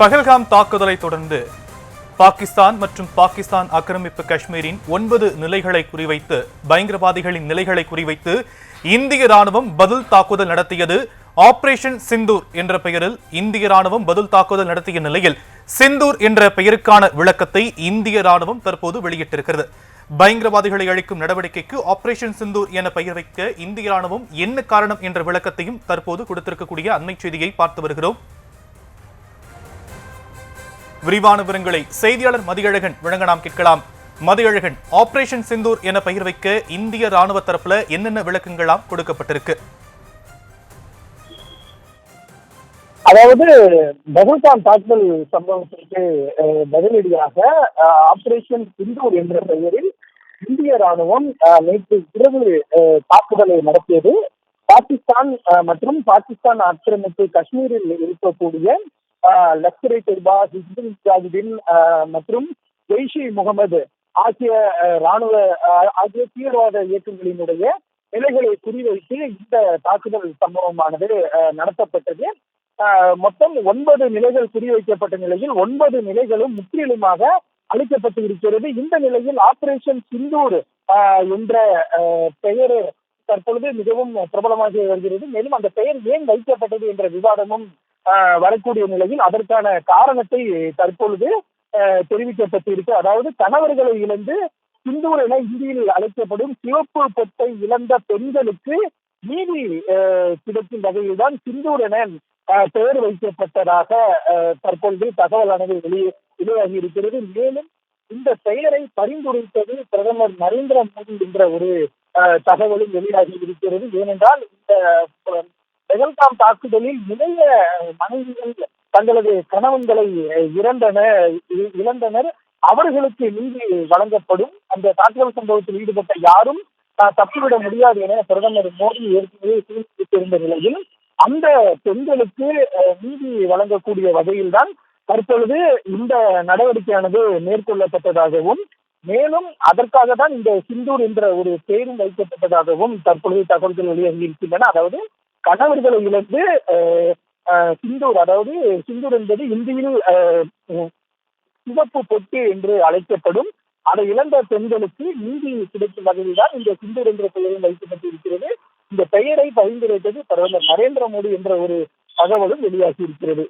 பஹல்காம் தாக்குதலை தொடர்ந்து பாகிஸ்தான் மற்றும் பாகிஸ்தான் ஆக்கிரமிப்பு காஷ்மீரின் 9 நிலைகளை குறிவைத்து பயங்கரவாதிகளின் நிலைகளை குறிவைத்து இந்திய ராணுவம் பதில் தாக்குதல் நடத்தியது. ஆபரேஷன் சிந்தூர் என்ற பெயரில் இந்திய ராணுவம் பதில் தாக்குதல் நடத்திய நிலையில் சிந்தூர் என்ற பெயருக்கான விளக்கத்தை இந்திய ராணுவம் தற்போது வெளியிட்டிருக்கிறது. பயங்கரவாதிகளை அழிக்கும் நடவடிக்கைக்கு ஆபரேஷன் சிந்தூர் என பெயர் வைக்க இந்திய ராணுவம் என்ன காரணம் என்ற விளக்கத்தையும் தற்போது கொடுத்திருக்கக்கூடிய அண்மை செய்தியை பார்த்து வருகிறோம். விரிவான விவரங்களை செய்தியாளர் மதியழகன் வழங்க நாம் கேட்கலாம். மதியழகன், ஆபரேஷன் சிந்தூர் என பெயர் வைக்க இந்திய ராணுவ தரப்புல என்னென்ன விளக்கங்களாம் கொடுக்கப்பட்டிருக்கு? அதாவது பஹல்காம் தாக்குதல் சம்பவத்திற்கு பதிலடியாக ஆபரேஷன் சிந்தூர் என்ற பெயரில் இந்திய ராணுவம் நேற்று இரவு தாக்குதலை நடத்தியது. பாகிஸ்தான் மற்றும் பாகிஸ்தான் ஆக்கிரமிப்பு காஷ்மீரில் இருக்கக்கூடிய லஷ்கர்-இ தொய்பா, ஹிஸ்புல் முஜாஹிதீன் மற்றும் ஜெய்ஷ் இ முகமது ஆகிய தீவிரவாத இயக்கங்களினுடைய நிலைகளை குறிவைத்து இந்த தாக்குதல் சம்பவமானது நடத்தப்பட்டது. மொத்தம் 9 நிலைகள் குறிவைக்கப்பட்ட நிலையில் 9 நிலைகளும் முற்றிலுமாக அளிக்கப்பட்டு இருக்கிறது. இந்த நிலையில் ஆபரேஷன் சிந்தூர் என்ற பெயர் தற்பொழுது மிகவும் பிரபலமாக வருகிறது. மேலும் அந்த பெயர் ஏன் வைக்கப்பட்டது என்ற விவாதமும் வரக்கூடிய நிலையில் அதற்கான காரணத்தை தற்பொழுது தெரிவிக்கப்பட்டிருக்கு. அதாவது கணவர்களை இழந்து சிந்தூர் என இந்தியில் அழைக்கப்படும் சிவப்பு பொட்டை இழந்த பெண்களுக்கு நீதி கிடைக்கும் வகையில் தான் சிந்தூர் என பெயர் வைக்கப்பட்டதாக தற்பொழுது தகவலானது வெளியாகி இருக்கிறது. மேலும் இந்த பெயரை பரிந்துரைத்தது பிரதமர் நரேந்திர மோடி என்ற ஒரு தகவலும் வெளியாகி இருக்கிறது. ஏனென்றால் இந்த பஹல்காம் தாக்குதலில் நிறைய மனைவிகள் தங்களது கணவன்களை இழந்தனர். அவர்களுக்கு நீதி வழங்கப்படும். அந்த தாக்குதல் சம்பவத்தில் ஈடுபட்ட யாரும் தப்பிவிட முடியாது என பிரதமர் மோடி ஏற்கனவே தெரிவித்திருந்த நிலையில் அந்த பெண்களுக்கு நீதி வழங்கக்கூடிய வகையில் தான் தற்பொழுது இந்த நடவடிக்கையானது மேற்கொள்ளப்பட்டதாகவும் மேலும் அதற்காக தான் இந்த சிந்தூர் என்ற ஒரு பெயரும் வைக்கப்பட்டதாகவும் தற்பொழுது தகவல்கள் வெளியாகி இருக்கின்றன. அதாவது கணவர்களை இழந்து சிந்தூர், அதாவது சிந்தூர் என்பது இந்தியில் சிவப்பு பொட்டு என்று அழைக்கப்படும். அதை இழந்த பெண்களுக்கு நீதி கிடைக்கும் வகையில் தான் இந்த சிந்தூர் என்ற பெயரும் வைக்கப்பட்டிருக்கிறது. இந்த பெயரை பரிந்துரைத்தது பிரதமர் நரேந்திர மோடி என்ற ஒரு தகவலும் வெளியாகி இருக்கிறது.